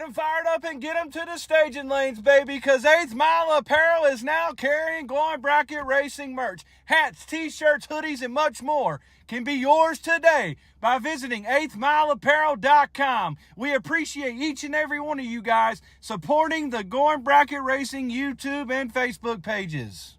them fired up and get them to the staging lanes, baby, because 8th Mile Apparel is now carrying Glowing Bracket Racing merch. Hats, t-shirts, hoodies, and much more can be yours today by visiting 8thmileapparel.com. We appreciate each and every one of you guys supporting the Glowing Bracket Racing YouTube and Facebook pages.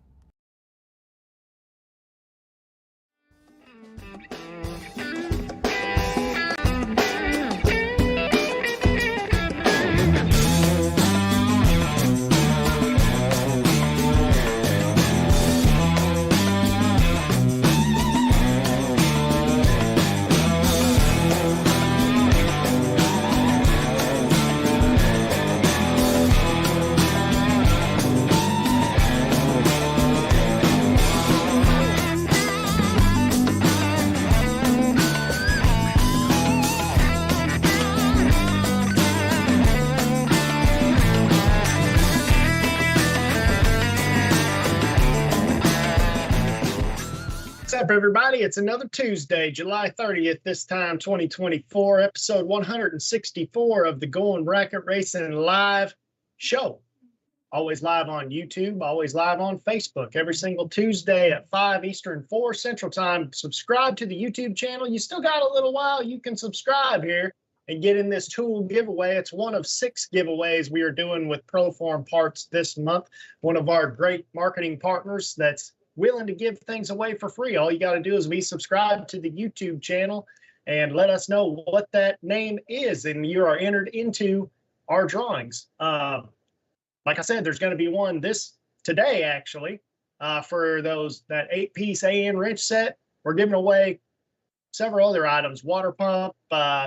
What's up, everybody? It's another Tuesday, July 30th, this time 2024, episode 164 of the Glowing Bracket Racing live show. Always live on YouTube, always live on Facebook, every single Tuesday at 5 Eastern, 4 Central Time. Subscribe to the YouTube channel. You still got a little while. You can subscribe here and get in this tool giveaway. It's one of 6 giveaways we are doing with Proform Parts this month, one of our great marketing partners that's willing to give things away for free. All you got to do is be subscribed to the YouTube channel and let us know what that name is, and you are entered into our drawings. Like I said, there's going to be one today actually for that 8-piece AN wrench set. We're giving away several other items: water pump,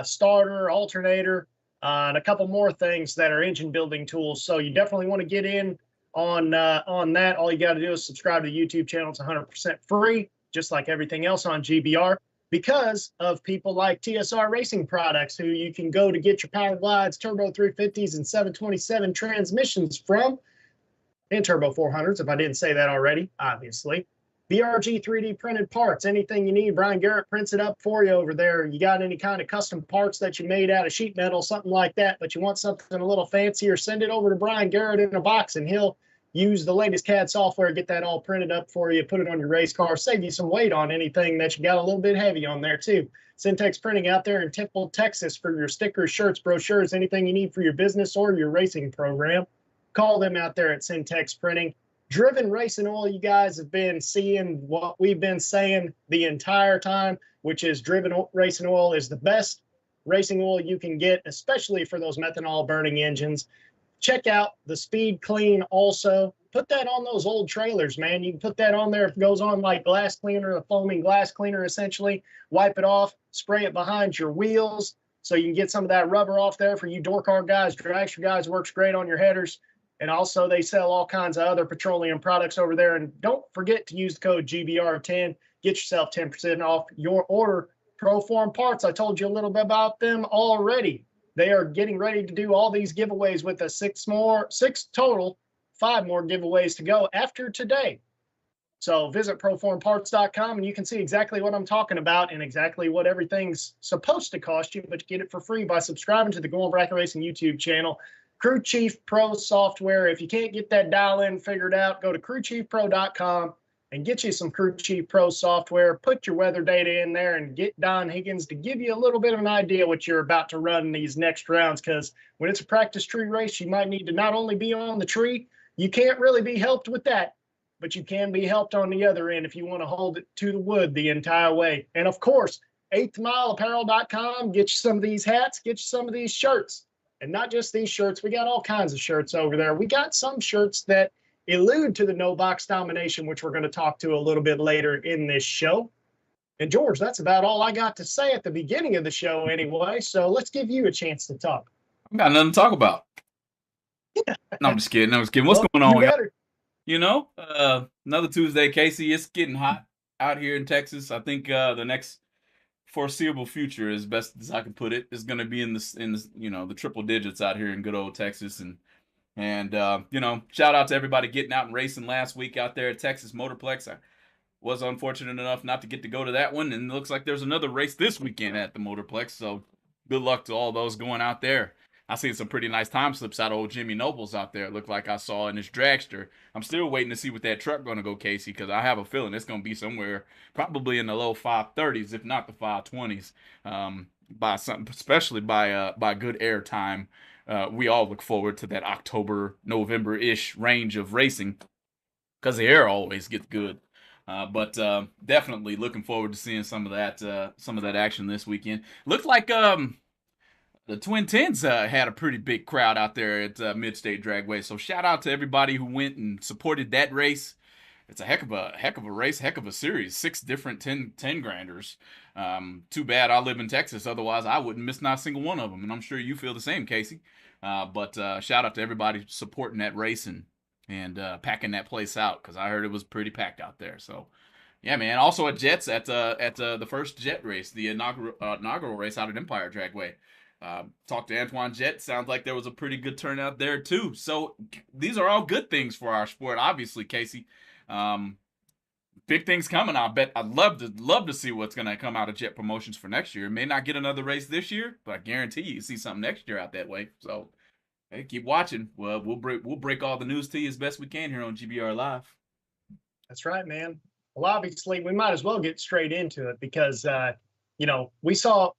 starter, alternator, and a couple more things that are engine building tools. So you definitely want to get in on that. All you got to do is subscribe to the YouTube channel. It's 100% free, just like everything else on GBR, because of people like TSR Racing Products, who you can go to get your Power Glides, Turbo 350s, and 727 transmissions from, and Turbo 400s, if I didn't say that already, obviously. BRG 3D printed parts, anything you need, Brian Garrett prints it up for you over there. You got any kind of custom parts that you made out of sheet metal, something like that, but you want something a little fancier, send it over to Brian Garrett in a box, and he'll use the latest CAD software, get that all printed up for you, put it on your race car, save you some weight on anything that you got a little bit heavy on there too. Syntex Printing out there in Temple, Texas for your stickers, shirts, brochures, anything you need for your business or your racing program. Call them out there at Syntex Printing. Driven Racing Oil, you guys have been seeing what we've been saying the entire time, which is Driven Racing Oil is the best racing oil you can get, especially for those methanol burning engines. Check out the Speed Clean also. Put that on those old trailers, man. You can put that on there. If it goes on like glass cleaner, a foaming glass cleaner, essentially. Wipe it off, spray it behind your wheels so you can get some of that rubber off there for you door car guys, dragster guys. Works great on your headers. And also, they sell all kinds of other petroleum products over there. And don't forget to use the code GBR10. Get yourself 10% off your order. Proform Parts, I told you a little bit about them already. They are getting ready to do all these giveaways with us. 6 total, 5 more giveaways to go after today. So visit proformparts.com and you can see exactly what I'm talking about and exactly what everything's supposed to cost you, but you get it for free by subscribing to the Glowing Bracket Racing YouTube channel. Crew Chief Pro software. If you can't get that dial-in figured out, go to crewchiefpro.com and get you some Crew Chief Pro software. Put your weather data in there and get Don Higgins to give you a little bit of an idea what you're about to run in these next rounds, because when it's a practice tree race, you might need to not only be on the tree, you can't really be helped with that, but you can be helped on the other end if you want to hold it to the wood the entire way. And of course, 8thmileapparel.com, get you some of these hats, get you some of these shirts. And not just these shirts, we got all kinds of shirts over there. We got some shirts that allude to the no box domination, which we're going to talk to a little bit later in this show. And George, that's about all I got to say at the beginning of the show anyway. So let's give you a chance to talk. I got nothing to talk about. No, I'm just kidding. What's going on? Another Tuesday, Casey. It's getting hot out here in Texas. I think the next foreseeable future, as best as I can put it, is going to be in the triple digits out here in good old Texas. And shout out to everybody getting out and racing last week out there at Texas Motorplex. I was unfortunate enough not to get to go to that one, and it looks like there's another race this weekend at the Motorplex. So good luck to all those going out there. I seen some pretty nice time slips out of old Jimmy Nobles out there. It looked like I saw in his dragster. I'm still waiting to see what that truck going to go, Casey, because I have a feeling it's going to be somewhere probably in the low 530s, if not the 520s. By something, especially by good air time. We all look forward to that October, November-ish range of racing because the air always gets good. But definitely looking forward to seeing some of that action this weekend. Looked like the Twin Tens had a pretty big crowd out there at Mid-State Dragway. So shout out to everybody who went and supported that race. It's a heck of a race, heck of a series. 6 different 10 granders. Too bad I live in Texas. Otherwise, I wouldn't miss not a single one of them. And I'm sure you feel the same, Casey. But shout out to everybody supporting that race and packing that place out, because I heard it was pretty packed out there. So, yeah, man. Also at Jets at the first Jet race, the inaugural race out at Empire Dragway. Talked to Antoine Jett. Sounds like there was a pretty good turnout there too. So these are all good things for our sport, obviously, Casey. Big things coming. I bet I'd love to see what's going to come out of Jet Promotions for next year. May not get another race this year, but I guarantee you see something next year out that way. So, hey, keep watching. Well, we'll break all the news to you as best we can here on GBR Live. That's right, man. Well, obviously, we might as well get straight into it because we saw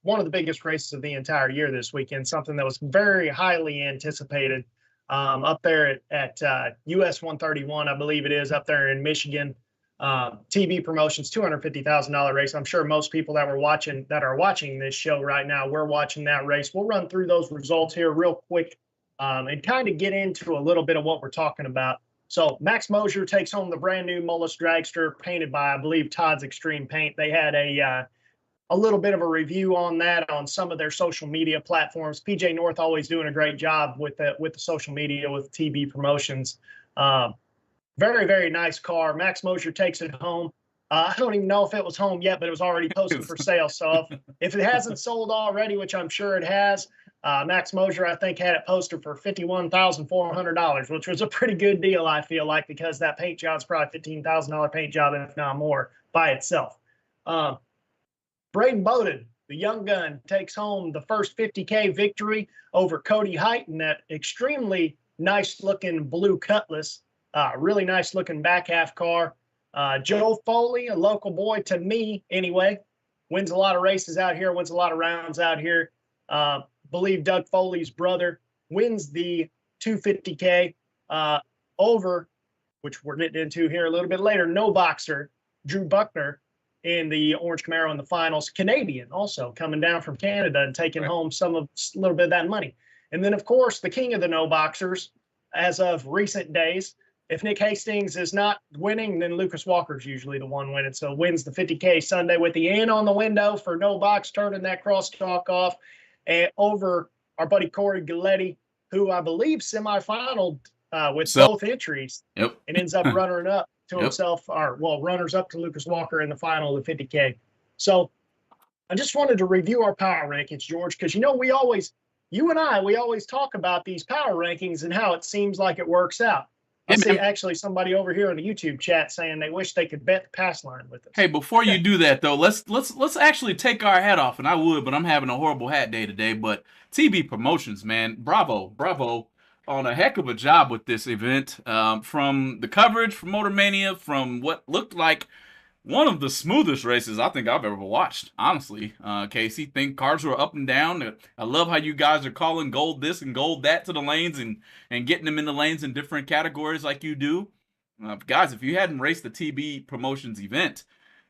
one of the biggest races of the entire year this weekend. Something that was very highly anticipated. Up there at US 131, I believe it is, up there in Michigan. TV Promotions, $250,000 race. I'm sure most people that are watching this show right now, we're watching that race. We'll run through those results here real quick and kind of get into a little bit of what we're talking about. So Max Mosier takes home the brand new Mullis Dragster, painted by, I believe, Todd's Extreme Paint. They had a little bit of a review on that on some of their social media platforms. PJ North always doing a great job with the social media with TB Promotions. Very, very nice car. Max Mosier takes it home. I don't even know if it was home yet, but it was already posted for sale. So if it hasn't sold already, which I'm sure it has, Max Mosier, I think, had it posted for $51,400, which was a pretty good deal, I feel like, because that paint job's probably $15,000 paint job, if not more, by itself. Braden Bowden, the young gun, takes home the first 50K victory over Cody Height in that extremely nice-looking blue Cutlass. Really nice-looking back half car. Joe Foley, a local boy to me anyway, wins a lot of races out here, wins a lot of rounds out here. Believe Doug Foley's brother wins the 250K over, which we're getting into here a little bit later, no boxer, Drew Buckner, in the Orange Camaro in the finals. Canadian also coming down from Canada and taking home a little bit of that money. And then, of course, the king of the no boxers as of recent days. If Nick Hastings is not winning, then Lucas Walker's usually the one winning. So wins the 50K Sunday with the in on the window for no box, turning that crosstalk off and over our buddy Corey Galletti, who I believe semifinaled with both entries and ends up running up to himself, runners up to Lucas Walker in the final of the 50K. So I just wanted to review our power rankings, George, because, you and I always talk about these power rankings and how it seems like it works out. I see actually somebody over here in the YouTube chat saying they wish they could bet the pass line with us. Hey, before you do that though, let's actually take our hat off, and I would, but I'm having a horrible hat day today. But TB Promotions, man, bravo on a heck of a job with this event. From the coverage, from Motor Mania, from what looked like one of the smoothest races I think I've ever watched, honestly. Casey, think cars were up and down. I love how you guys are calling gold this and gold that to the lanes and getting them in the lanes in different categories like you do. Guys, if you hadn't raced the TB Promotions event,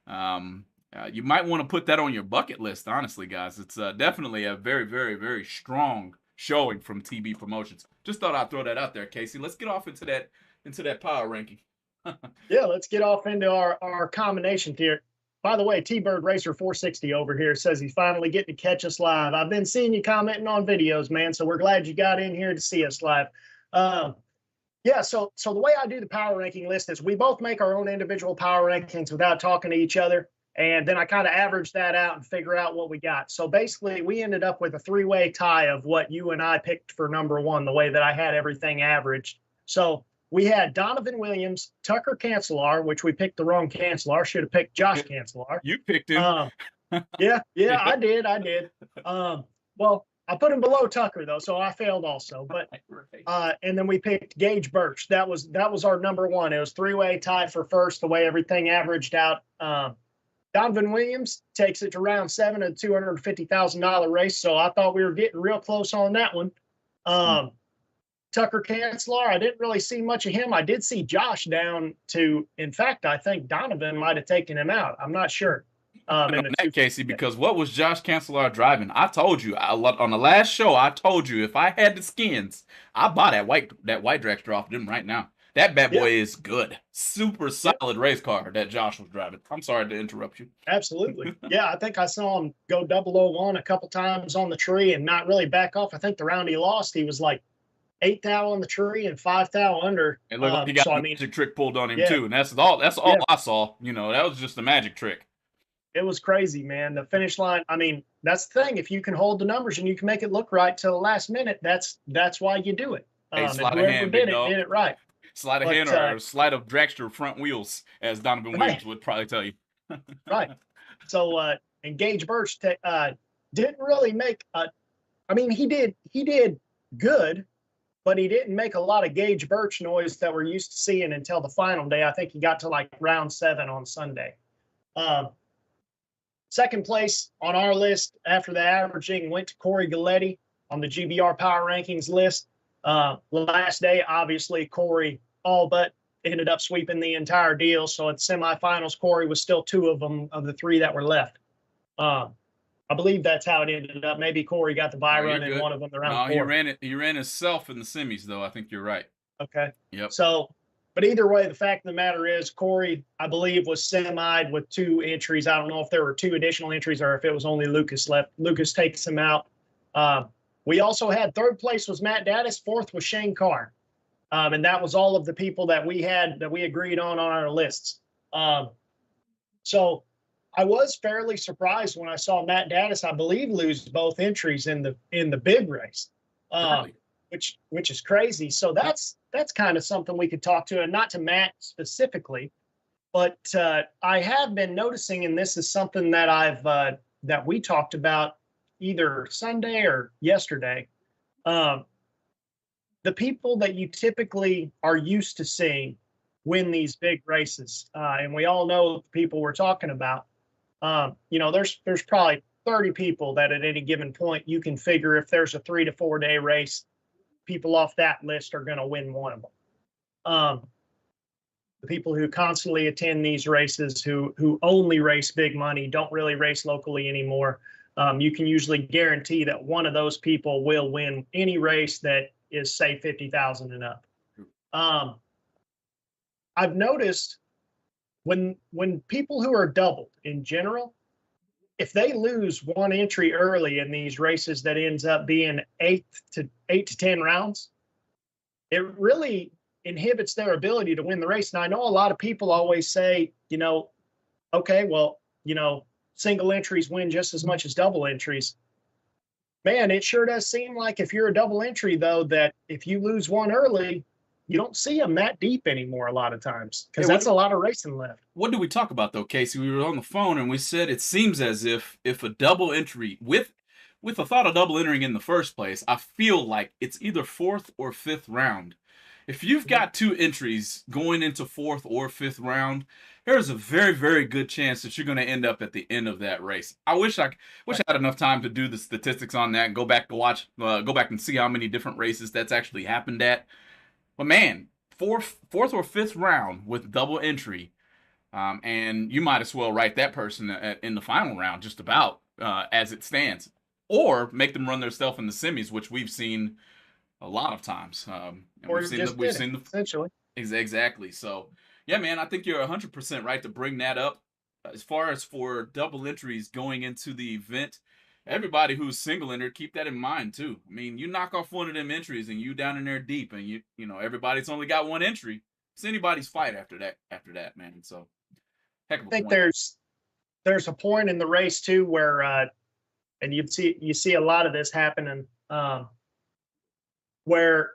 you might want to put that on your bucket list, honestly, guys. It's definitely a very, very, very strong showing from TB Promotions. Just thought I'd throw that out there, Casey. Let's get off into that power ranking. Yeah, let's get off into our combination here. By the way, T-Bird Racer 460 over here says he's finally getting to catch us live. I've been seeing you commenting on videos, man, so we're glad you got in here to see us live. Yeah, so the way I do the power ranking list is we both make our own individual power rankings without talking to each other, and then I kind of average that out and figure out what we got. So basically, we ended up with a three-way tie of what you and I picked for number one, the way that I had everything averaged. So we had Donovan Williams, Tucker Cancelar, which we picked the wrong Cancelar. Should have picked Josh Cancelar. You picked him. Yeah, I did. Well, I put him below Tucker though, so I failed also. But and then we picked Gage Birch. That was our number one. It was three-way tie for first. The way everything averaged out. Donovan Williams takes it to round 7 of $250,000 race. So I thought we were getting real close on that one. Tucker Kanzler, I didn't really see much of him. I did see Josh down to, in fact, I think Donovan might have taken him out. I'm not sure. In that, Casey, because what was Josh Kanzler driving? I told you on the last show. I told you if I had the skins, I buy that white dragster off them right now. That bad boy is good, super solid race car that Josh was driving. I'm sorry to interrupt you. Absolutely, yeah. I think I saw him go 001 a couple times on the tree and not really back off. I think the round he lost, he was like 8 thou on the tree and 5 thou under. And look, he got the magic trick pulled on him too, and that's all I saw. You know, that was just a magic trick. It was crazy, man. The finish line. I mean, that's the thing. If you can hold the numbers and you can make it look right till the last minute, that's why you do it. Hey, and whoever did it right. Sleight of hand or sleight of dragster front wheels, as Donovan Williams would probably tell you. Right. So, and Gage Birch didn't really make I mean, he did good, but he didn't make a lot of Gage Birch noise that we're used to seeing until the final day. I think he got to like round 7 on Sunday. Second place on our list after the averaging went to Corey Galletti on the GBR Power Rankings list. Last day, obviously, Corey all but ended up sweeping the entire deal. So at the semifinals, Corey was still 2 of them of the 3 that were left. I believe that's how it ended up. Maybe Corey got the bye run in one of them the round 4. He ran himself in the semis, though. I think you're right. Okay. Yep. So, but either way, the fact of the matter is, Corey, I believe, was semi'd with 2 entries. I don't know if there were 2 additional entries or if it was only Lucas left. Lucas takes him out. We also had 3rd place was Matt Daddis, 4th was Shane Carr. And that was all of the people that we agreed on our lists. So I was fairly surprised when I saw Matt Daddis, I believe, lose both entries in the big race, which is crazy. So that's kind of something we could talk to, and not to Matt specifically, but I have been noticing, and this is something that that we talked about either Sunday or yesterday. The people that you typically are used to seeing win these big races, and we all know the people we're talking about. You know, there's probably 30 people that at any given point you can figure if there's a 3 to 4 day race, people off that list are going to win one of them. The people who constantly attend these races, who only race big money, don't really race locally anymore. You can usually guarantee that one of those people will win any race that is, say, 50,000 and up. I've noticed when people who are doubled in general, if they lose one entry early in these races that ends up being 8 to 10 rounds, it really inhibits their ability to win the race. And I know a lot of people always say, you know, okay, well, you know, single entries win just as much as double entries. Man, it sure does seem like if you're a double entry, though, that if you lose one early, you don't see them that deep anymore a lot of times, because that's a lot of racing left. What did we talk about, though, Casey? We were on the phone and we said it seems as if a double entry, with the thought of double entering in the first place, I feel like it's either 4th or 5th round. If you've got 2 entries going into 4th or 5th round, there's a very, very good chance that you're going to end up at the end of that race. I wish I had enough time to do the statistics on that and go back and see how many different races that's actually happened at. But man, 4th or 5th round with double entry, and you might as well write that person in the final round just about as it stands, or make them run their stuff in the semis, which we've seen a lot of times. We've seen essentially. Exactly. So yeah, man, I think you're 100% right to bring that up. As far as for double entries going into the event, everybody who's single entered, keep that in mind too. I mean, you knock off one of them entries and you down in there deep, and you know everybody's only got one entry. It's anybody's fight after that, man. So heck of a point. I think there's a point in the race too where and you see a lot of this happening where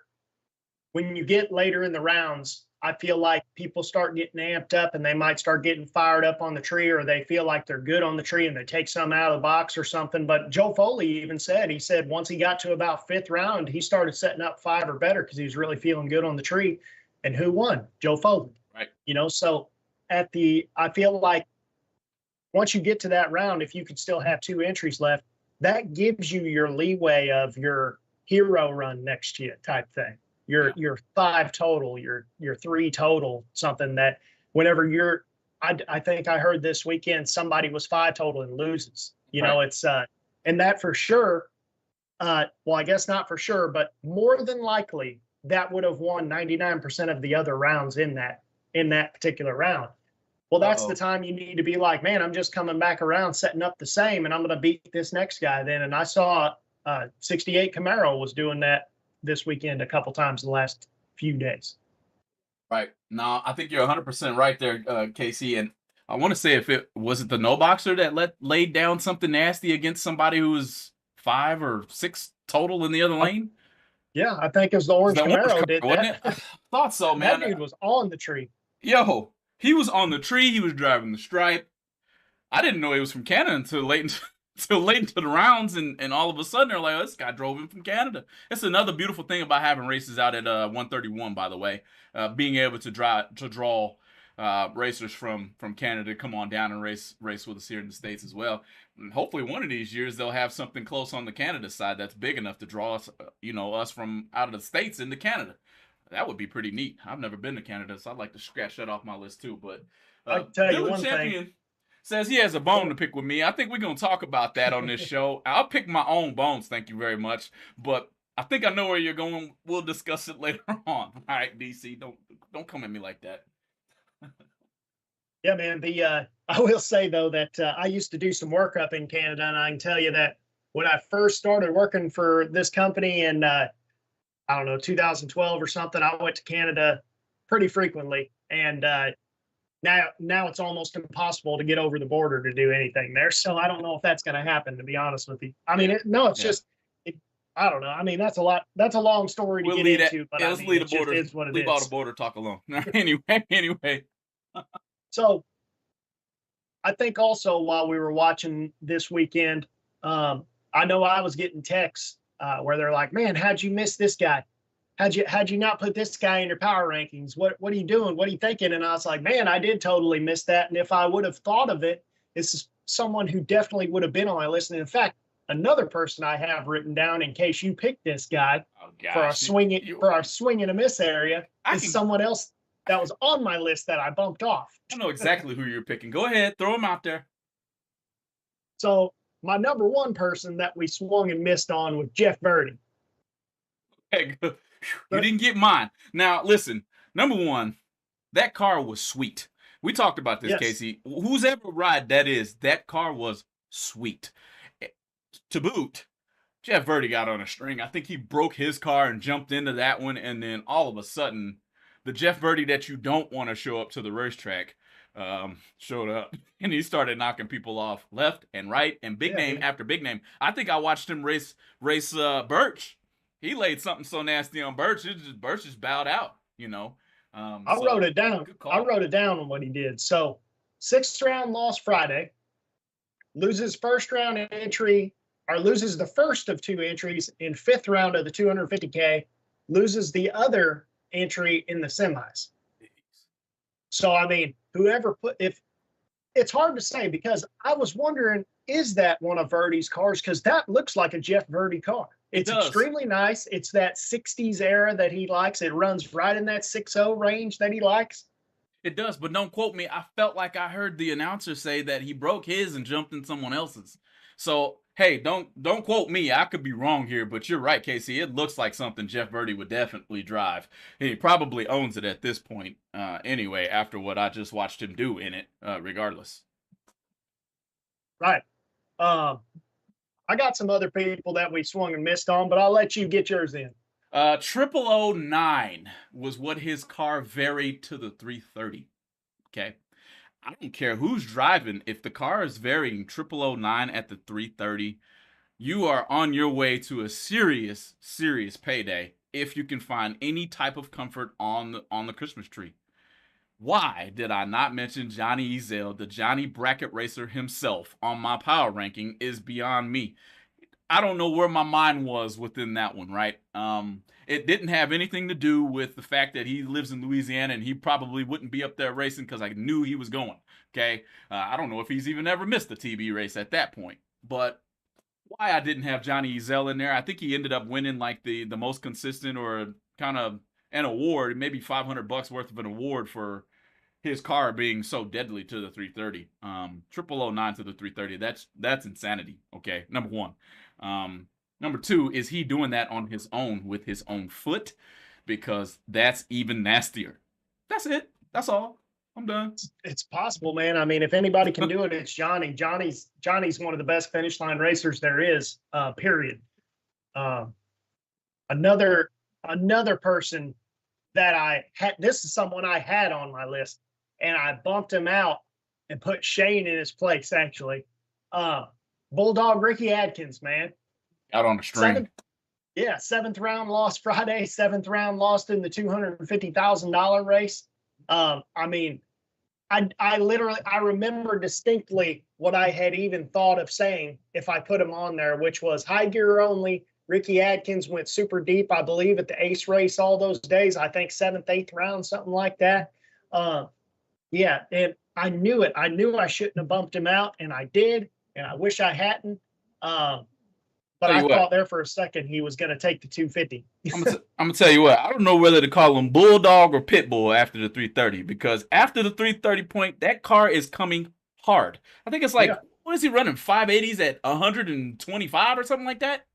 when you get later in the rounds, I feel like people start getting amped up and they might start getting fired up on the tree, or they feel like they're good on the tree and they take some out of the box or something. But Joe Foley even said, once he got to about 5th round, he started setting up 5 or better because he was really feeling good on the tree. And who won? Joe Foley. Right. So I feel like once you get to that round, if you could still have 2 entries left, that gives you your leeway of your hero run next year type thing. Your 5 total, your 3 total, something that whenever I think I heard this weekend somebody was 5 total and loses. It's and that for sure. Well, I guess not for sure, but more than likely that would have won 99% of the other rounds in that particular round. Well, that's the time you need to be like, man, I'm just coming back around, setting up the same, and I'm going to beat this next guy then. And I saw 68 Camaro was doing that this weekend a couple times in the last few days. Right. No, I think you're 100% right there, Casey. And I want to say if it the no boxer that laid down something nasty against somebody who was 5 or 6 total in the other lane. Yeah, I think it was the orange Camaro did wasn't that. It? I thought so, man. That dude was on the tree. Yo, he was on the tree. He was driving the stripe. I didn't know he was from Canada until late into the rounds, and all of a sudden they're like, oh, this guy drove in from Canada. It's another beautiful thing about having races out at 131, by the way. Being able to draw racers from Canada to come on down and race with us here in the States as well. And hopefully one of these years they'll have something close on the Canada side that's big enough to draw us, us from out of the States into Canada. That would be pretty neat. I've never been to Canada, so I'd like to scratch that off my list too. But I'll tell you one thing. Says he has a bone to pick with me. I think we're going to talk about that on this show. I'll pick my own bones, thank you very much. But I think I know where you're going. We'll discuss it later on. All right, DC, don't come at me like that. Yeah, man. I will say, though, that I used to do some work up in Canada, and I can tell you that when I first started working for this company in, 2012 or something, I went to Canada pretty frequently. And now it's almost impossible to get over the border to do anything there. So I don't know if that's going to happen, to be honest with you. I mean, I don't know. I mean, that's a long story to get into. But let's leave the border. Leave all the border talk alone. Anyway. So I think also while we were watching this weekend, I know I was getting texts where they're like, man, how'd you miss this guy? How'd you not put this guy in your power rankings? What are you doing? What are you thinking? And I was like, man, I did totally miss that. And if I would have thought of it, it's someone who definitely would have been on my list. And in fact, another person I have written down in case you pick this guy for our swing and a miss area is someone else that was on my list that I bumped off. I know exactly who you're picking. Go ahead, throw him out there. So my number 1 person that we swung and missed on was Jeff Verdi. Hey, you didn't get mine. Now, listen, number 1, that car was sweet. We talked about this, yes. Casey. Whose ever ride that car was sweet. To boot, Jeff Verdi got on a string. I think he broke his car and jumped into that one, and then all of a sudden, the Jeff Verdi that you don't want to show up to the racetrack showed up, and he started knocking people off left and right, and big name after big name. I think I watched him race Birch. He laid something so nasty on Birch, Birch just bowed out, I wrote it down. I wrote it down on what he did. So 6th round loss Friday, loses first round entry, or loses the first of 2 entries in 5th round of the 250K, loses the other entry in the semis. So, I mean, it's hard to say, because I was wondering, is that one of Verdi's cars? Because that looks like a Jeff Verdi car. It's extremely nice. It's that 60s era that he likes. It runs right in that 6.0 range that he likes. It does, but don't quote me. I felt like I heard the announcer say that he broke his and jumped in someone else's. So, hey, don't quote me. I could be wrong here, but you're right, Casey. It looks like something Jeff Verdi would definitely drive. He probably owns it at this point anyway, after what I just watched him do in it, regardless. Right. I got some other people that we swung and missed on, but I'll let you get yours in. 0009 was what his car varied to the 330. Okay. I don't care who's driving. If the car is varying 0009 at the 330, you are on your way to a serious payday if you can find any type of comfort on the Christmas tree. Why did I not mention Johnny Ezel, the Johnny Bracket Racer himself, on my power ranking is beyond me. I don't know where my mind was within that one, right? It didn't have anything to do with the fact that he lives in Louisiana and he probably wouldn't be up there racing because I knew he was going, okay? I don't know if he's even ever missed a TB race at that point. But why I didn't have Johnny Ezel in there, I think he ended up winning like the most consistent or kind of an award, maybe $500 worth of an award for his car being so deadly to the 330. 0009 to the 330. That's insanity. Okay, number one. Number two, is he doing that on his own with his own foot? Because that's even nastier. That's it. That's all. I'm done. It's possible, man. I mean, if anybody can do it, it's Johnny. Johnny's one of the best finish line racers there is. Period. Another person that I had. This is someone I had on my list, and I bumped him out and put Shane in his place. Actually, Bulldog Ricky Adkins, man, out on the string. Seventh round lost Friday. Seventh round lost in the $250,000 race. I mean, I remember distinctly what I had even thought of saying if I put him on there, which was high gear only. Ricky Adkins went super deep, I believe, at the Ace race all those days. I think 7th, 8th round, something like that. Yeah, and I knew it. I knew I shouldn't have bumped him out, and I did, and I wish I hadn't. But I thought there for a second he was going to take the 250. I'm going to tell you what. I don't know whether to call him Bulldog or Pitbull after the 330, because after the 330 point, that car is coming hard. I think it's like, what is he running, 580s at 125 or something like that?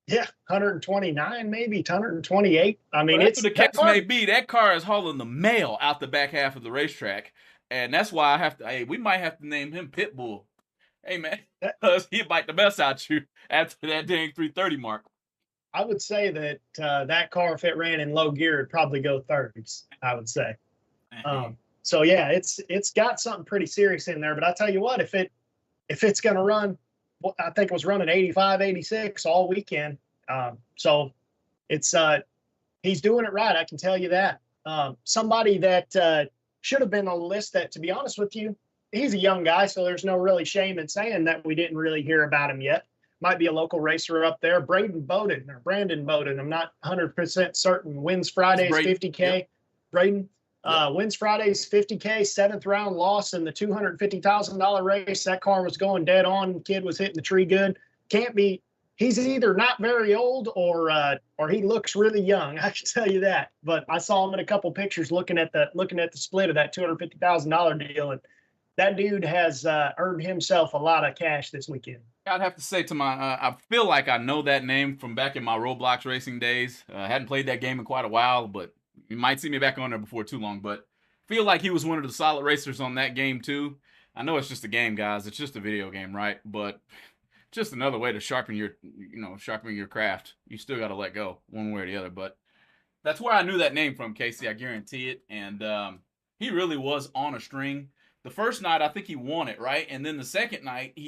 Yeah, 129 maybe, 128. I mean, it's the case may be, that car is hauling the mail out the back half of the racetrack, and that's why we might have to name him Pitbull. Hey, man, because he'd bite the best out you after that dang 330 mark. I would say that that car, if it ran in low gear, it'd probably go 30s, I would say. So, yeah, it's got something pretty serious in there. But I tell you what, if it's going to run, I think it was running 85, 86 all weekend. So it's he's doing it right. I can tell you that. Somebody that should have been on the list that, to be honest with you, he's a young guy, so there's no really shame in saying that we didn't really hear about him yet. Might be a local racer up there. Brandon Bowden. I'm not 100% certain. Wins Friday's 50K. Yep. Braden wins Friday's 50K, 7th round loss in the $250,000 race. That car was going dead on. Kid was hitting the tree good. Can't be. He's either not very old or he looks really young. I can tell you that. But I saw him in a couple pictures looking at the split of that $250,000 deal, and that dude has earned himself a lot of cash this weekend. I'd have to say I feel like I know that name from back in my Roblox racing days. I hadn't played that game in quite a while, but you might see me back on there before too long. But feel like he was one of the solid racers on that game too. I know it's just a game, guys. It's just a video game, right? But just another way to sharpen your craft. You still got to let go one way or the other. But that's where I knew that name from, Casey. I guarantee it. And he really was on a string. The first night, I think he won it, right? And then the second night,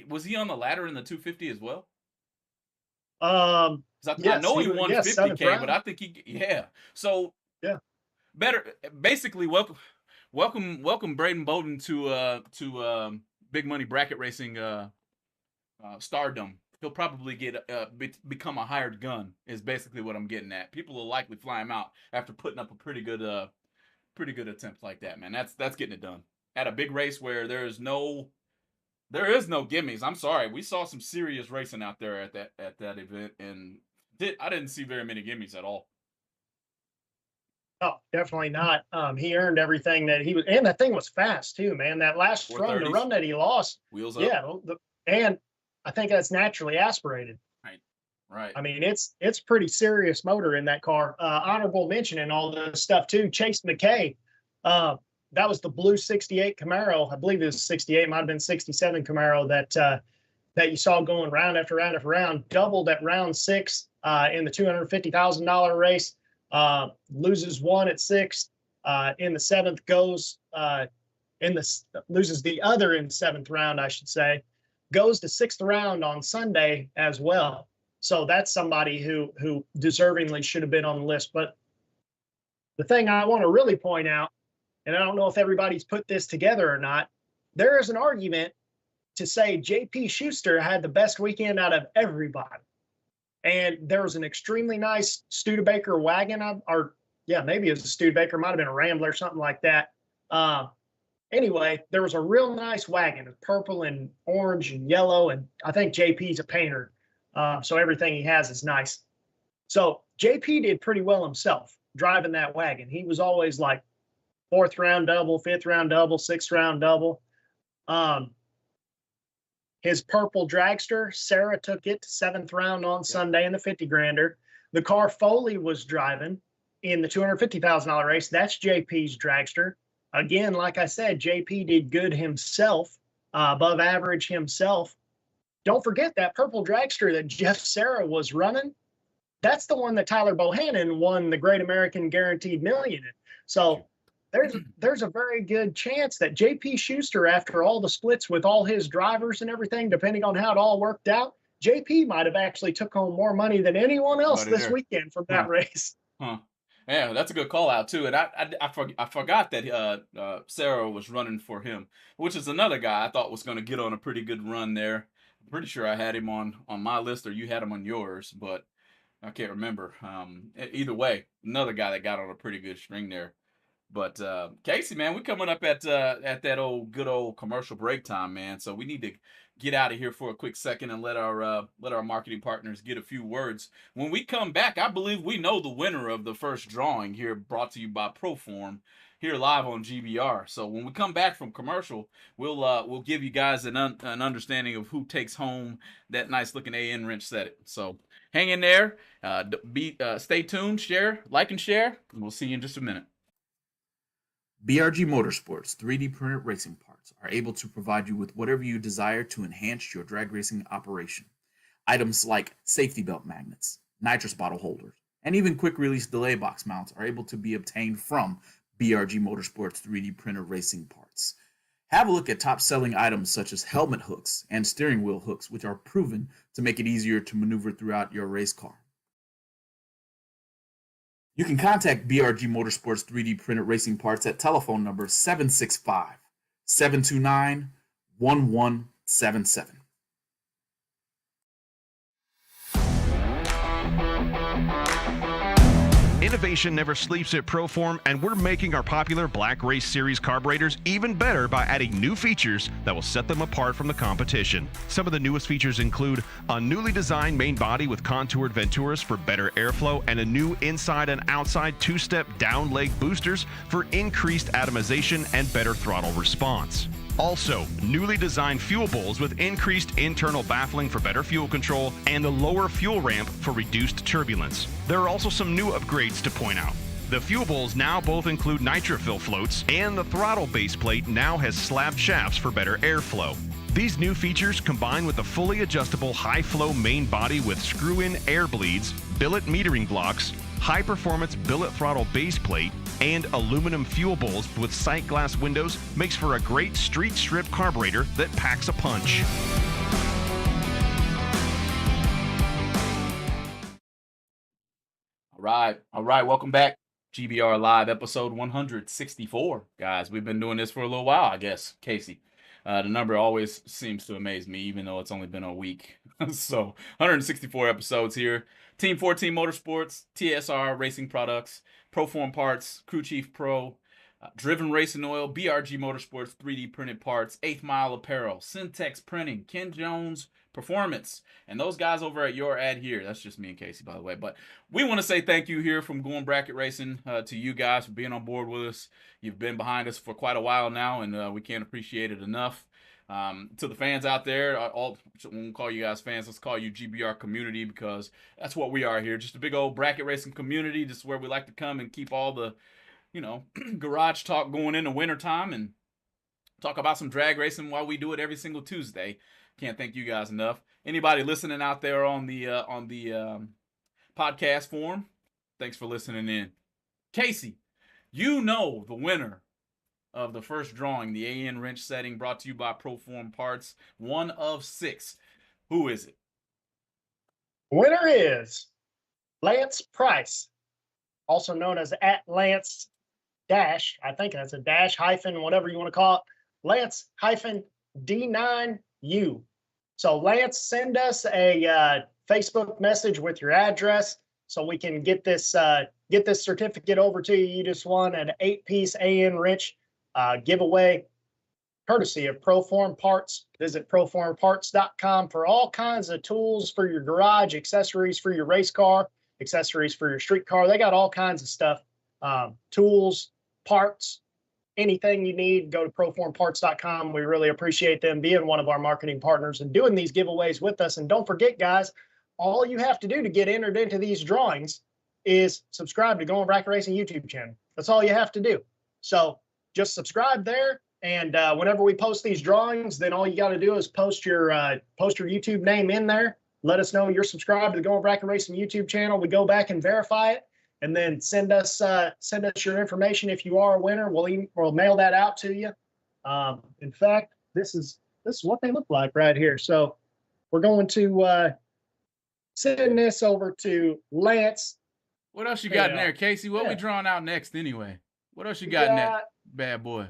was he on the ladder in the 250 as well? Yes, I know he won 50K, but I think So, better, basically, welcome Braden Bowden to Big Money Bracket Racing stardom. He'll probably become a hired gun, is basically what I'm getting at. People will likely fly him out after putting up a pretty good attempt like that, man. That's getting it done. At a big race where there is no gimmies. I'm sorry, we saw some serious racing out there at that event, and I didn't see very many gimmies at all. Oh, definitely not. He earned everything that he was, and that thing was fast too, man. That last run, the run that he lost, wheels up. Yeah, and I think that's naturally aspirated. Right. I mean, it's pretty serious motor in that car. Honorable mention and all this stuff too. Chase McKay. That was the blue 68 Camaro. I believe it was 68, might have been 67 Camaro that you saw going round after round after round. Doubled at round 6 in the $250,000 race. Loses 1 at 6. In the 7th loses the other in the 7th round, I should say. Goes to 6th round on Sunday as well. So that's somebody who deservingly should have been on the list. But the thing I want to really point out, and I don't know if everybody's put this together or not, there is an argument to say JP Schuster had the best weekend out of everybody. And there was an extremely nice Studebaker wagon, maybe it was a Studebaker, might have been a Rambler, or something like that. Anyway, there was a real nice wagon, purple and orange and yellow, and I think JP's a painter, so everything he has is nice. So JP did pretty well himself driving that wagon. He was always like 4th round double, 5th round double, 6th round double. His purple dragster, Sarah took it to 7th round on Sunday in the 50 grander. The car Foley was driving in the $250,000 race, that's JP's dragster. Again, like I said, JP did good himself, above average himself. Don't forget that purple dragster that Jeff Sarah was running. That's the one that Tyler Bohannon won the Great American Guaranteed Million in. So there's a very good chance that JP Schuster, after all the splits with all his drivers and everything, depending on how it all worked out, JP might have actually took home more money than anyone else this weekend from that race. Yeah, that's a good call out too. And I forgot that Sarah was running for him, which is another guy I thought was going to get on a pretty good run there. I'm pretty sure I had him on my list, or you had him on yours, but I can't remember. Either way, another guy that got on a pretty good string there. But Casey, man, we're coming up at that good old commercial break time, man. So we need to get out of here for a quick second and let our marketing partners get a few words. When we come back, I believe we know the winner of the first drawing here, brought to you by Proform, here live on GBR. So when we come back from commercial, we'll give you guys an understanding of who takes home that nice looking AN wrench set. So hang in there, stay tuned, like and share, and we'll see you in just a minute. BRG Motorsports 3D printed racing parts are able to provide you with whatever you desire to enhance your drag racing operation. Items like safety belt magnets, nitrous bottle holders, and even quick release delay box mounts are able to be obtained from BRG Motorsports 3D printed racing parts. Have a look at top selling items such as helmet hooks and steering wheel hooks, which are proven to make it easier to maneuver throughout your race car. You can contact BRG Motorsports 3D printed racing parts at telephone number 765-729-1177. Innovation never sleeps at Proform, and we're making our popular Black Race Series carburetors even better by adding new features that will set them apart from the competition. Some of the newest features include a newly designed main body with contoured Venturas for better airflow, and a new inside and outside two-step down leg boosters for increased atomization and better throttle response. Also, newly designed fuel bowls with increased internal baffling for better fuel control and a lower fuel ramp for reduced turbulence. There are also some new upgrades to point out. The fuel bowls now both include nitrofill floats, and the throttle base plate now has slab shafts for better airflow. These new features, combined with a fully adjustable high-flow main body with screw-in air bleeds, billet metering blocks, high-performance billet throttle base plate, and aluminum fuel bowls with sight glass windows, makes for a great street strip carburetor that packs a punch. All right, welcome back. GBR Live, episode 164. Guys, we've been doing this for a little while, I guess, Casey. The number always seems to amaze me, even though it's only been a week. So, 164 episodes here. Team 14 Motorsports, TSR Racing Products, Proform Parts, Crew Chief Pro, Driven Racing Oil, BRG Motorsports 3D printed parts, 8th Mile Apparel, Syntex Printing, Ken Jones Performance, and those guys over at Your Ad Here. That's just me and Casey, by the way. But we want to say thank you here from Going Bracket Racing to you guys for being on board with us. You've been behind us for quite a while now, and we can't appreciate it enough. To the fans out there, when we call you guys fans, let's call you GBR community, because that's what we are here. Just a big old bracket racing community. Just where we like to come and keep all the, garage talk going in the wintertime and talk about some drag racing while we do it every single Tuesday. Can't thank you guys enough. Anybody listening out there on the podcast form, thanks for listening in. Casey, you know the winner of the first drawing, the AN wrench setting, brought to you by Proform Parts, 1 of 6. Who is it? Winner is Lance Price, also known as @Lance dash, I think that's a dash hyphen, whatever you want to call it, Lance hyphen D9U. So Lance, send us a Facebook message with your address so we can get this certificate over to you. You just won an 8-piece AN wrench giveaway, courtesy of Proform Parts. Visit proformparts.com for all kinds of tools for your garage, accessories for your race car, accessories for your street car. They got all kinds of stuff, tools, parts, anything you need. Go to proformparts.com. We really appreciate them being one of our marketing partners and doing these giveaways with us. And don't forget, guys, all you have to do to get entered into these drawings is subscribe to Going Bracket Racing YouTube channel. That's all you have to do. So just subscribe there. And whenever we post these drawings, then all you got to do is post your YouTube name in there. Let us know you're subscribed to the Going Bracket Racing YouTube channel. We go back and verify it, and then send us your information. If you are a winner, we'll mail that out to you. In fact, this is what they look like right here. So we're going to send this over to Lance. What else you got in there, Casey? What we drawing out next anyway? What else you got in that bad boy?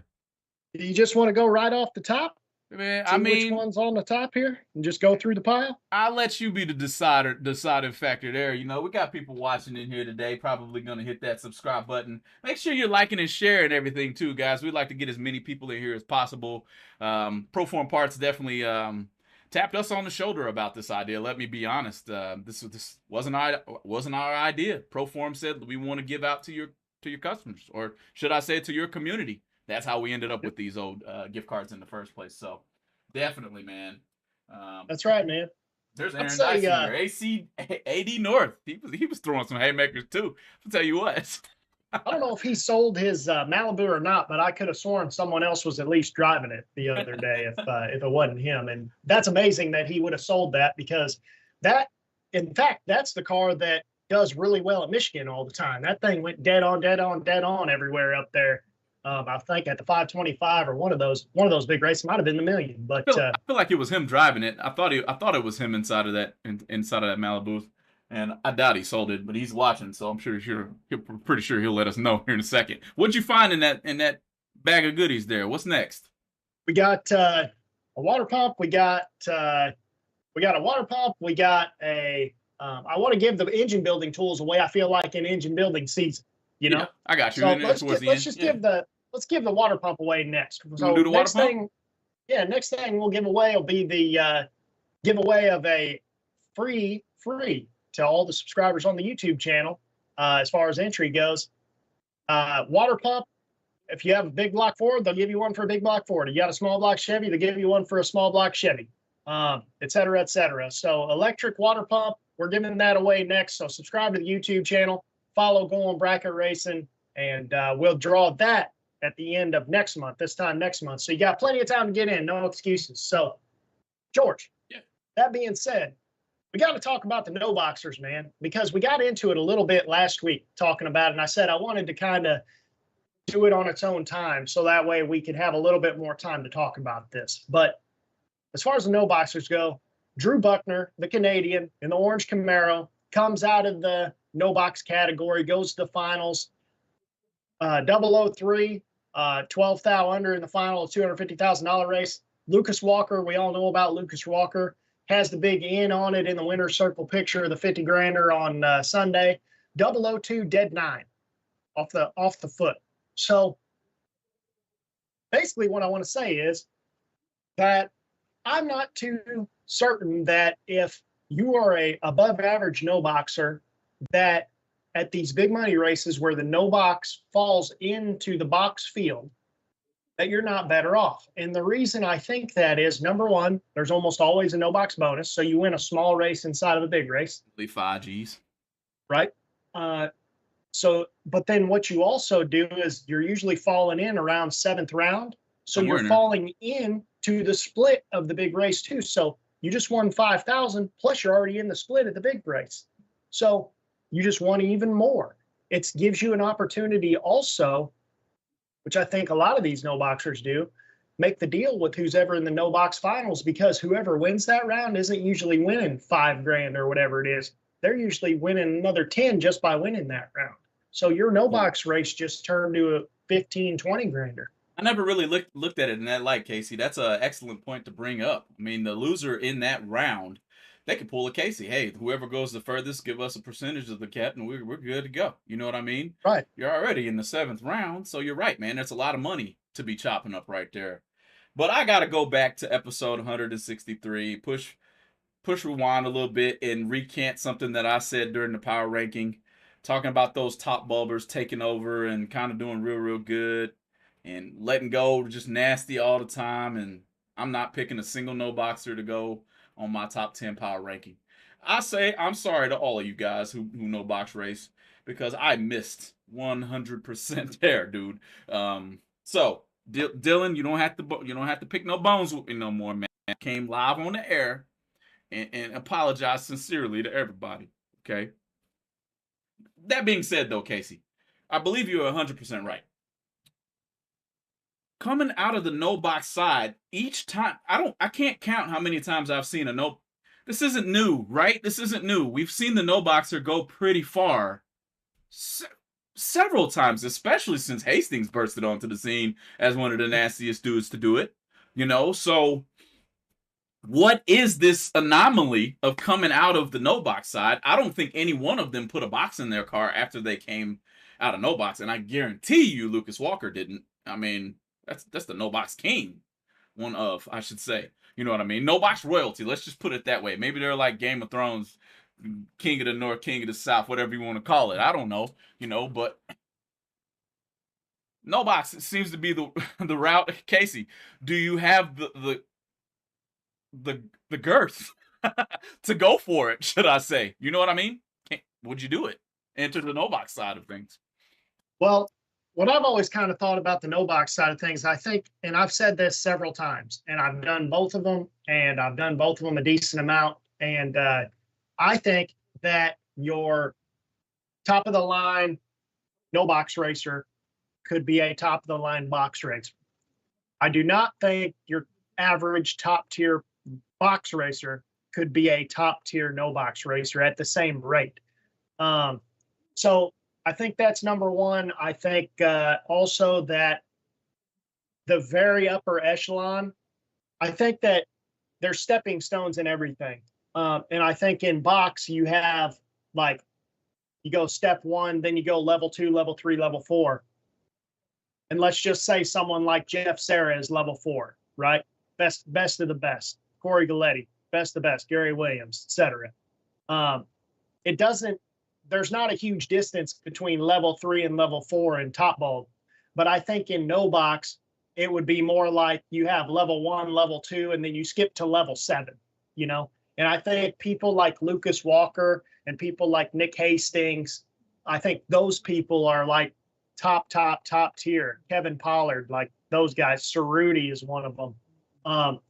Do you just want to go right off the top? Man, See which one's on the top here and just go through the pile? I'll let you be the deciding factor there. You know, we got people watching in here today, probably going to hit that subscribe button. Make sure you're liking and sharing everything too, guys. We'd like to get as many people in here as possible. Proform Parts definitely tapped us on the shoulder about this idea. Let me be honest. This wasn't our idea. Proform said we want to give out to your customers, or should I say to your community. That's how we ended up with these old gift cards in the first place. So definitely, man. That's right, man. There's Aaron Dice here. AD North. He was throwing some haymakers too. I'll tell you what. I don't know if he sold his Malibu or not, but I could have sworn someone else was at least driving it the other day if it wasn't him. And that's amazing that he would have sold that, because in fact, that's the car that does really well at Michigan all the time. That thing went dead on everywhere up there. I think at the 525 or one of those big races, might have been the Million, but I feel like it was him driving it. I thought it was him inside of that Malibu, and I doubt he sold it, but he's watching, so I'm pretty sure he'll let us know here in a second. What'd you find in that bag of goodies there? What's next? We got a water pump. We got a water pump. We got a. I want to give the engine building tools away. I feel like in engine building season. You know, I got you. So let's give the water pump away next. So do the water pump? Next thing we'll give away will be the giveaway of a free to all the subscribers on the YouTube channel. As far as entry goes, water pump. If you have a big block Ford, they'll give you one for a big block Ford. If you got a small block Chevy, they'll give you one for a small block Chevy, et cetera, et cetera. So electric water pump, we're giving that away next. So subscribe to the YouTube channel. Follow Going Bracket Racing, and we'll draw that at the end of next month, this time next month. So you got plenty of time to get in, no excuses. So, George, that being said, we got to talk about the no boxers, man, because we got into it a little bit last week talking about it, and I said I wanted to kind of do it on its own time so that way we could have a little bit more time to talk about this. But as far as the no boxers go, Drew Buckner, the Canadian, in the orange Camaro, comes out of the no box category, goes to the finals. 003, 12 thou under in the final, a $250,000 race. Lucas Walker, we all know about Lucas Walker, has the big N on it in the winner's circle picture of the 50 grander on Sunday. 002 dead 9 off the foot. So basically what I want to say is that I'm not too certain that if you are a above average no boxer, that at these big money races where the no box falls into the box field, that you're not better off. And the reason I think that is, number one, there's almost always a no box bonus. So you win a small race inside of a big race. 5 Gs. Right. But then what you also do is you're usually falling in around 7th round. So you're falling in to the split of the big race too. So you just won 5,000 plus you're already in the split of the big race. So you just won even more. It gives you an opportunity also, which I think a lot of these no boxers do. make the deal with who's ever in the no box finals, because whoever wins that round isn't usually winning $5,000 or whatever it is. They're usually winning another 10 just by winning that round. So your no box race just turned to a 15, 20 grander. I never really looked at it in that light, Casey. That's an excellent point to bring up. I mean, the loser in that round, they could pull a Casey. Hey, whoever goes the furthest, give us a percentage of the cap, and we're good to go. You know what I mean? Right. You're already in the 7th round, so you're right, man. That's a lot of money to be chopping up right there. But I got to go back to episode 163, push rewind a little bit and recant something that I said during the power ranking, talking about those top bulbers taking over and kind of doing real good and letting go just nasty all the time. And I'm not picking a single no boxer to go on my top 10 power ranking. I say I'm sorry to all of you guys who no box race, because I missed 100% there, dude. So Dylan, you don't have to pick no bones with me no more, man. I came live on the air and apologize sincerely to everybody. Okay. That being said, though, Casey, I believe you're 100% right. Coming out of the no box side, each time I can't count how many times I've seen a no. This isn't new, right? This isn't new. We've seen the no boxer go pretty far several times, especially since Hastings bursted onto the scene as one of the nastiest dudes to do it. You know, so what is this anomaly of coming out of the no box side? I don't think any one of them put a box in their car after they came out of no box, and I guarantee you Lucas Walker didn't. I mean, that's the no box king, one of, I should say. You know what I mean? No box royalty. Let's just put it that way. Maybe they're like Game of Thrones, king of the north, king of the south, whatever you want to call it. I don't know. You know, but no box seems to be the route. Casey, do you have the girth to go for it, should I say? You know what I mean? Would you do it? Enter the no box side of things. Well, what I've always kind of thought about the no box side of things, I think, and I've said this several times, and I've done both of them, and I've done both of them a decent amount. And I think that your top of the line no box racer could be a top of the line box racer. I do not think your average top tier box racer could be a top tier no box racer at the same rate. So I think that's number one. I think also that the very upper echelon, I think that there's stepping stones in everything. And I think in box, you have like, you go step one, then you go level 2, level 3, level 4. And let's just say someone like Jeff Serra is level 4, right? Best of the best. Corey Galletti, best of the best. Gary Williams, etc. There's not a huge distance between level 3 and level 4 in top bulb. But I think in no box, it would be more like you have level 1, level 2, and then you skip to level 7, you know? And I think people like Lucas Walker and people like Nick Hastings, I think those people are like top tier. Kevin Pollard, like those guys. Cerruti is one of them.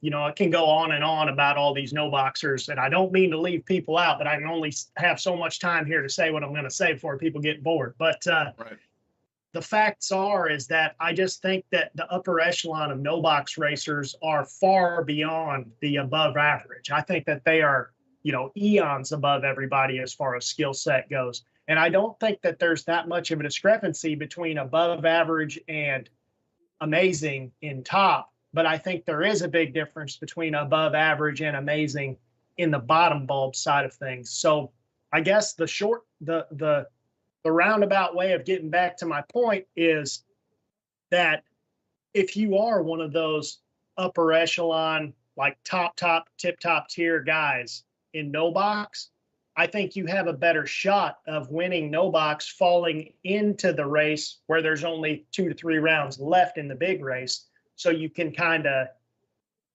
You know, I can go on and on about all these no boxers, and I don't mean to leave people out, but I can only have so much time here to say what I'm going to say before people get bored. But right. The facts is that I just think that the upper echelon of no box racers are far beyond the above average. I think that they are, you know, eons above everybody as far as skill set goes. And I don't think that there's that much of a discrepancy between above average and amazing in top. But I think there is a big difference between above average and amazing in the bottom bulb side of things. So I guess the roundabout way of getting back to my point is that if you are one of those upper echelon, like top tier guys in no box, I think you have a better shot of winning no box, falling into the race where there's only 2 to 3 rounds left in the big race. So you can kind of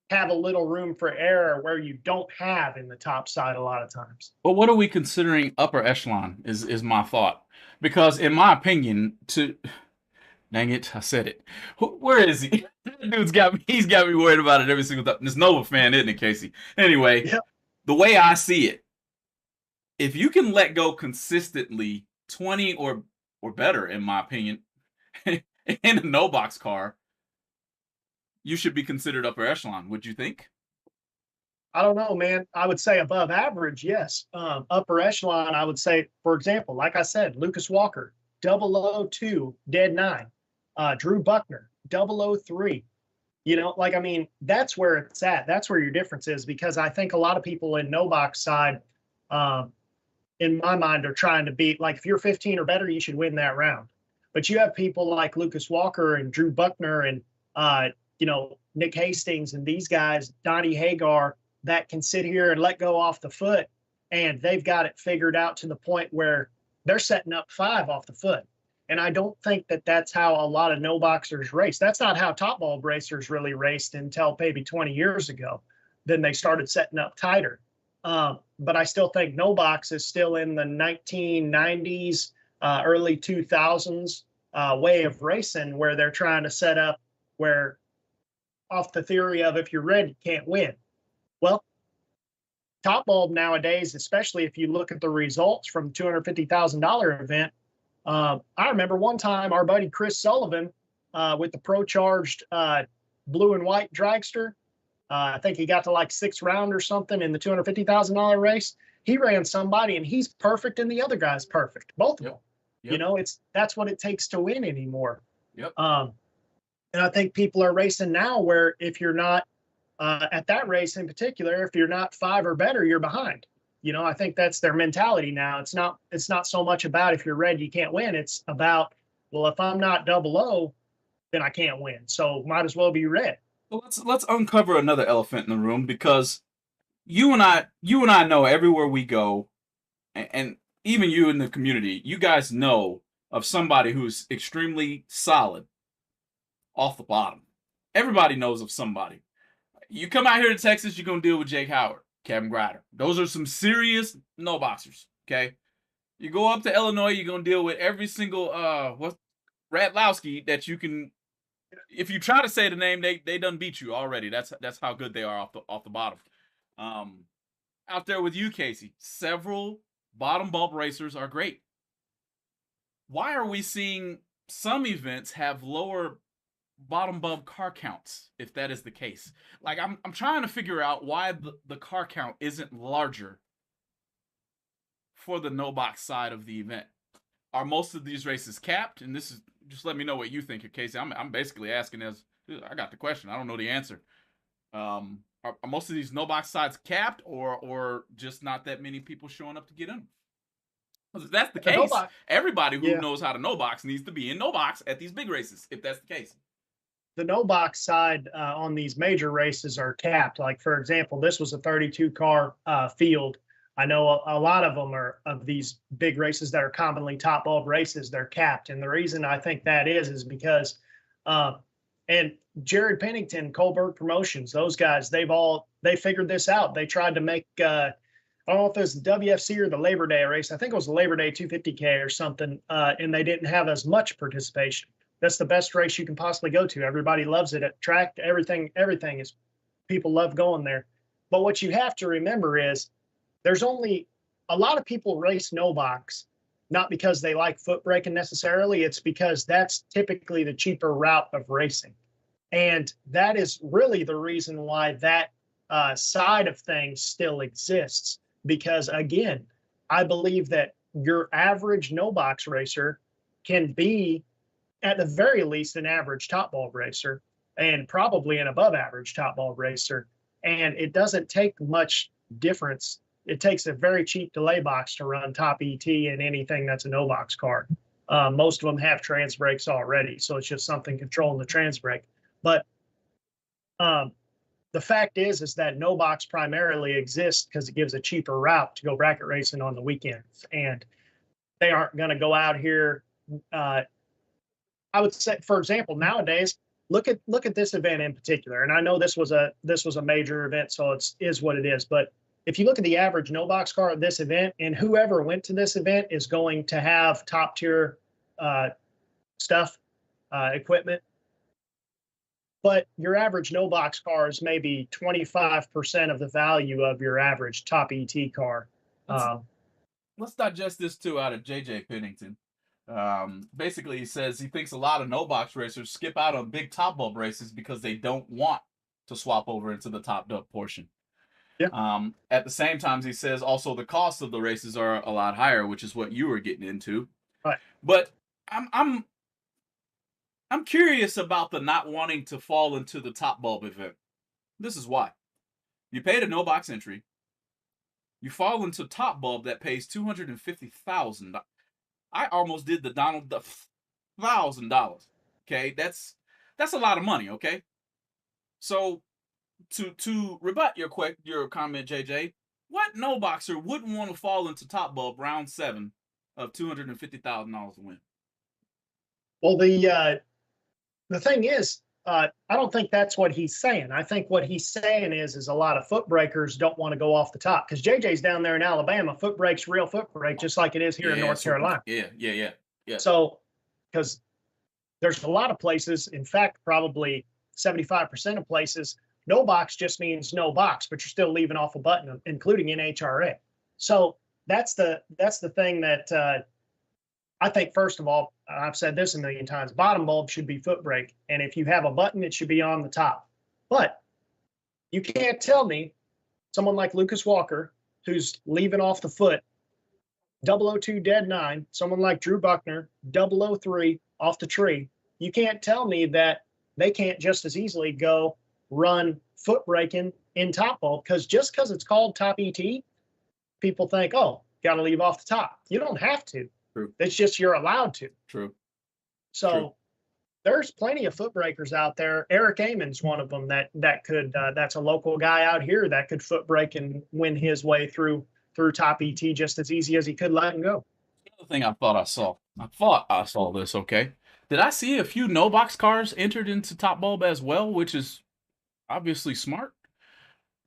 have a little room for error where you don't have in the top side a lot of times. But what are we considering upper echelon is my thought. Because in my opinion, dang it, I said it. Where is he? That dude's he's got me worried about it every single time. This Nova fan, isn't it, Casey? Anyway, Yep. The way I see it, if you can let go consistently 20 or better, in my opinion, in a no box car, you should be considered upper echelon. Would you think? I don't know, man. I would say above average, yes. Upper echelon, I would say, for example, like I said, Lucas Walker, 002, dead 9. Drew Buckner, 003. I mean, that's where it's at. That's where your difference is, because I think a lot of people in no box side, in my mind, are trying to beat, like, if you're 15 or better, you should win that round. But you have people like Lucas Walker and Drew Buckner and, Nick Hastings and these guys, Donnie Hagar, that can sit here and let go off the foot, and they've got it figured out to the point where they're setting up 5 off the foot. And I don't think that that's how a lot of no boxers race. That's not how top bulb racers really raced until maybe 20 years ago. Then they started setting up tighter. But I still think no box is still in the 1990s, early 2000s way of racing, where they're trying to set up where, off the theory of, if you're red, you can't win. Well, top bulb nowadays, especially if you look at the results from the $250,000 event, I remember one time our buddy Chris Sullivan with the Pro Charged blue and white dragster, I think he got to like 6th round or something in the $250,000 race. He ran somebody and he's perfect and the other guy's perfect, both of them. Yep. That's what it takes to win anymore. Yep. And I think people are racing now where if you're not at that race in particular, if you're not 5 or better, you're behind. I think that's their mentality now. It's not so much about if you're red, you can't win. It's about, well, if I'm not 00, then I can't win. So might as well be red. Well, let's uncover another elephant in the room, because you and I know everywhere we go, and even you in the community, you guys know of somebody who's extremely solid off the bottom. Everybody knows of somebody. You come out here to Texas, you're going to deal with Jake Howard, Kevin Grider. Those are some serious no boxers, okay? You go up to Illinois, you're going to deal with every single Radlowski that you can. If you try to say the name, they done beat you already. That's how good they are off the bottom. Out there with you, Casey, several bottom bulb racers are great. Why are we seeing some events have lower bottom bulb car counts, if that is the case? Like, I'm trying to figure out why the car count isn't larger for the no box side of the event. Are most of these races capped? And this is, just let me know what you think, Casey. I'm basically asking as I got the question. I don't know the answer. Are most of these no box sides capped, or just not that many people showing up to get in? Because if that's the case, everybody who knows how to no box needs to be in no box at these big races, if that's the case. The no box side on these major races are capped. Like, for example, this was a 32 car field. I know a lot of them are of these big races that are commonly top bulb races. They're capped. And the reason I think that is because, and Jared Pennington, Kohlberg Promotions, those guys, they figured this out. They tried to make, I don't know if it was the WFC or the Labor Day race. I think it was the Labor Day 250K or something. And they didn't have as much participation. That's the best race you can possibly go to. Everybody loves it at track. Everything is, people love going there. But what you have to remember is there's only a lot of people race no box, not because they like foot braking necessarily. It's because that's typically the cheaper route of racing. And that is really the reason why that side of things still exists. Because again, I believe that your average no box racer can be, at the very least, an average top bulb racer, and probably an above average top bulb racer. And it doesn't take much difference. It takes a very cheap delay box to run top ET in anything that's a no box car. Most of them have trans brakes already, so it's just something controlling the trans brake. But the fact is that no box primarily exists because it gives a cheaper route to go bracket racing on the weekends. And they aren't going to go out here. I would say, for example, nowadays, look at this event in particular. And I know this was a major event, so it is what it is. But if you look at the average no box car at this event, and whoever went to this event is going to have top tier stuff, equipment. But your average no box car is maybe 25% of the value of your average top ET car. Let's digest this too out of JJ Pennington. Basically, he says he thinks a lot of no-box racers skip out on big top bulb races because they don't want to swap over into the topped up portion. Yeah. At the same time, he says also the cost of the races are a lot higher, which is what you were getting into. Right. But I'm curious about the not wanting to fall into the top bulb event. This is why. You paid a no-box entry. You fall into top bulb that pays $250,000. I almost did the Donald Duck $1,000. Okay, that's a lot of money. Okay, so to rebut your comment, JJ, what no boxer wouldn't want to fall into top bulb round 7 of $250,000 to win? Well, the thing is, I don't think that's what he's saying. I think what he's saying is a lot of foot breakers don't want to go off the top because JJ's down there in Alabama. Foot brakes, real foot brake, just like it is here in North Carolina. Yeah. So, because there's a lot of places, in fact, probably 75% of places, no box just means no box, but you're still leaving off a button, including NHRA. So that's the thing that I think, first of all, I've said this a million times, bottom bulb should be foot brake. And if you have a button, it should be on the top. But you can't tell me someone like Lucas Walker, who's leaving off the foot, 002 dead 9, someone like Drew Buckner, 003 off the tree, you can't tell me that they can't just as easily go run foot braking in top bulb, because just because it's called top ET, people think, oh, got to leave off the top. You don't have to. True. It's just you're allowed to. True. So True. There's plenty of foot breakers out there. Eric Amon's one of them that could that's a local guy out here that could foot brake and win his way through top ET just as easy as he could letting go. Another thing I thought I saw this, okay. Did I see a few no box cars entered into top bulb as well, which is obviously smart?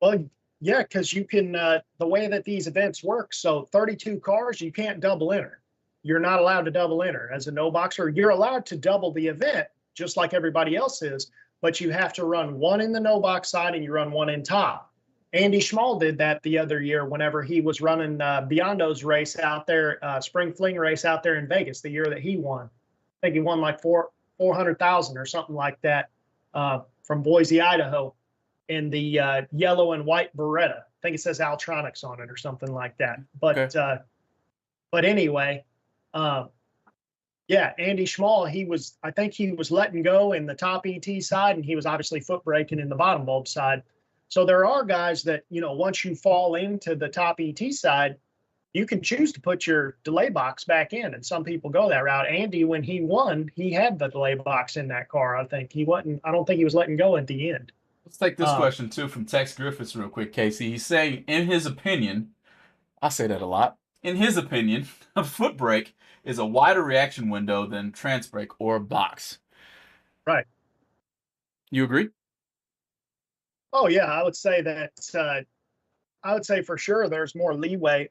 Well, yeah, because you can the way that these events work, so 32 cars, you can't double enter. You're not allowed to double enter as a no boxer. You're allowed to double the event just like everybody else is, but you have to run one in the no box side and you run one in top. Andy Schmall did that the other year whenever he was running Biondo's race out there, spring fling race out there in Vegas, the year that he won. I think he won like 400,000 or something like that from Boise, Idaho, in the yellow and white Beretta. I think it says Altronics on it or something like that. But Okay. But anyway, yeah, Andy Schmall, I think he was letting go in the top ET side, and he was obviously foot braking in the bottom bulb side. So there are guys that, once you fall into the top ET side, you can choose to put your delay box back in, and some people go that route. Andy, when he won, he had the delay box in that car. I don't think he was letting go at the end. Let's take this question too from Tex Griffiths real quick, Casey. He's saying, in his opinion, I say that a lot. In his opinion, a foot brake is a wider reaction window than trans brake or box. Right. You agree? Oh yeah, I would say that. I would say for sure there's more leeway.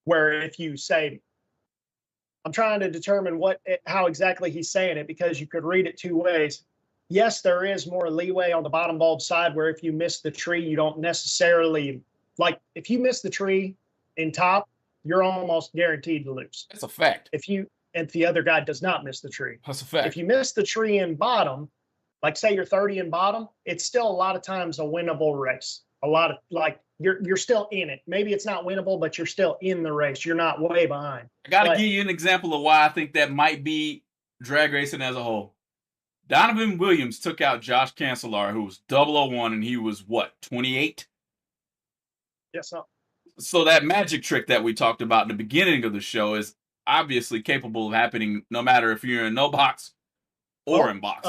Where if you say, I'm trying to determine how exactly he's saying it, because you could read it two ways. Yes, there is more leeway on the bottom bulb side, where if you miss the tree, you don't necessarily, like if you miss the tree in top, you're almost guaranteed to lose. That's a fact. If the other guy does not miss the tree. That's a fact. If you miss the tree in bottom, like say you're 30 in bottom, it's still a lot of times a winnable race. A lot of you're still in it. Maybe it's not winnable, but you're still in the race. You're not way behind. I got to give you an example of why I think that might be drag racing as a whole. Donovan Williams took out Josh Cancellar, who was 001, and he was, what, 28? Yes, sir. So that magic trick that we talked about in the beginning of the show is obviously capable of happening no matter if you're in no box or in box.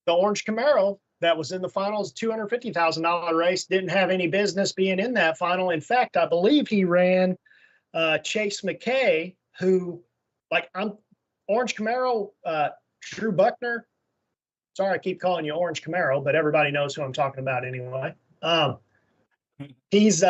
The orange Camaro that was in the finals, $250,000 race, didn't have any business being in that final. In fact, I believe he ran Chase McKay, who, Orange Camaro, Drew Buckner. Sorry, I keep calling you Orange Camaro, but everybody knows who I'm talking about anyway. He's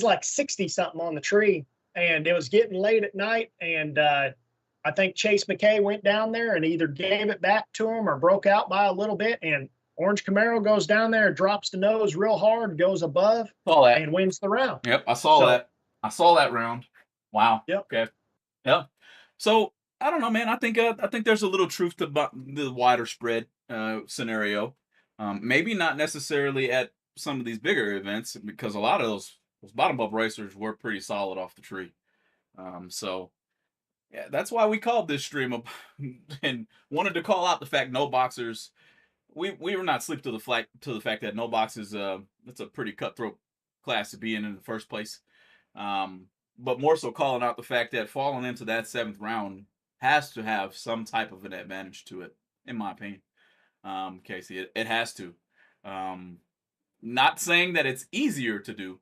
like 60 something on the tree, and it was getting late at night, and I think Chase McKay went down there and either gave it back to him or broke out by a little bit, and Orange Camaro goes down there, drops the nose real hard, goes above, and wins the round. Yep, I saw that. I saw that round. Wow. Yep. Okay. Yep. So I don't know, man. I think there's a little truth to the wider spread scenario. Maybe not necessarily at some of these bigger events because a lot of those bottom bump racers were pretty solid off the tree. So yeah, that's why we called this stream up and wanted to call out the fact no boxers. We were not sleep to the fact that no boxes. It's a pretty cutthroat class to be in the first place. But more so calling out the fact that falling into that 7th round has to have some type of an advantage to it, in my opinion. Casey, it has to. Not saying that it's easier to do,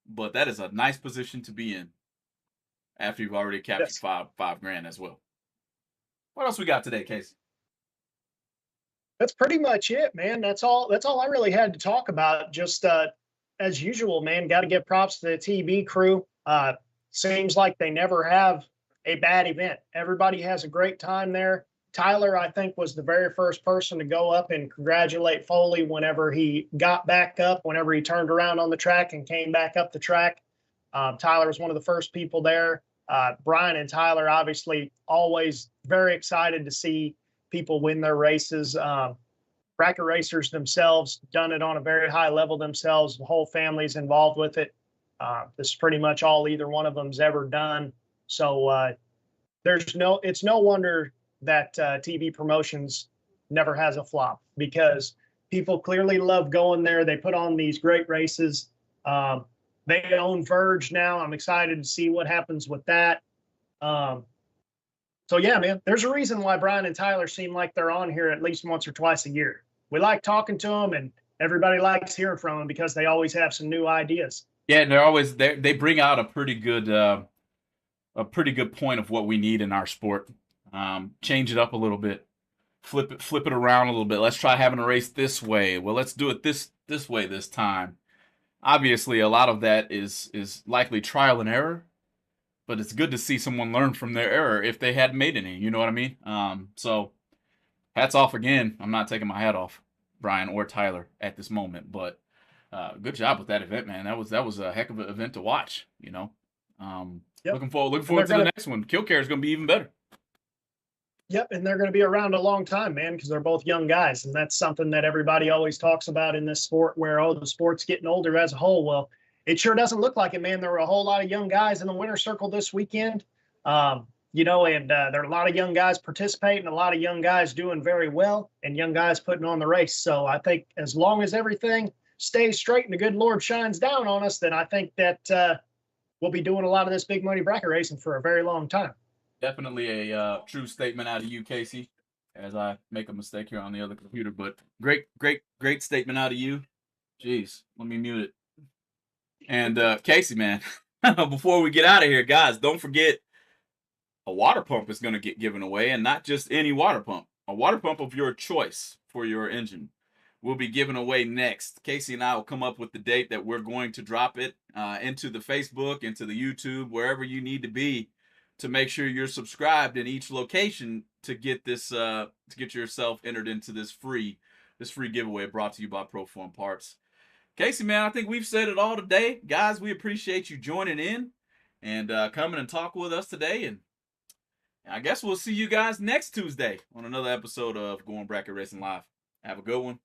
but that is a nice position to be in after you've already captured five grand as well. What else we got today, Casey? That's pretty much it, man. That's all I really had to talk about. Just as usual, man, got to give props to the TB crew. Seems like they never have a bad event. Everybody has a great time there. Tyler, I think, was the very first person to go up and congratulate Foley whenever he got back up, whenever he turned around on the track and came back up the track. Tyler was one of the first people there. Brian and Tyler, obviously, always very excited to see people win their races. Bracket racers themselves done it on a very high level themselves. The whole family's involved with it. This is pretty much all either one of them's ever done. So it's no wonder that TV Promotions never has a flop, because people clearly love going there. They put on these great races. They own Verge now. I'm excited to see what happens with that. So yeah, man, there's a reason why Brian and Tyler seem like they're on here at least once or twice a year. We like talking to them, and everybody likes hearing from them because they always have some new ideas. Yeah, and they're always there. They bring out a pretty good point of what we need in our sport. Change it up a little bit, flip it around a little bit. Let's try having a race this way. Well, let's do it this way this time. Obviously, a lot of that is likely trial and error, but it's good to see someone learn from their error if they hadn't made any. You know what I mean? So hats off again. I'm not taking my hat off Brian or Tyler at this moment, but good job with that event, man. That was a heck of an event to watch. You know, Yep. Looking forward to the next one. Kill Care is going to be even better. Yep, and they're going to be around a long time, man, because they're both young guys, and that's something that everybody always talks about in this sport, where, oh, the sport's getting older as a whole. Well, it sure doesn't look like it, man. There were a whole lot of young guys in the winner's circle this weekend, you know, and there are a lot of young guys participating, a lot of young guys doing very well, and young guys putting on the race. So I think as long as everything stays straight and the good Lord shines down on us, then I think that we'll be doing a lot of this big money bracket racing for a very long time. Definitely a true statement out of you, Casey, as I make a mistake here on the other computer. But great statement out of you. Jeez, let me mute it. And Casey, man, before we get out of here, guys, don't forget a water pump is going to get given away, and not just any water pump. A water pump of your choice for your engine will be given away next. Casey and I will come up with the date that we're going to drop it into the Facebook, into the YouTube, wherever you need to be, to make sure you're subscribed in each location to get this to get yourself entered into this free giveaway brought to you by Proform Parts. Casey, man, I think we've said it all today. Guys, we appreciate you joining in and coming and talk with us today. And I guess we'll see you guys next Tuesday on another episode of Going Bracket Racing Live. Have a good one.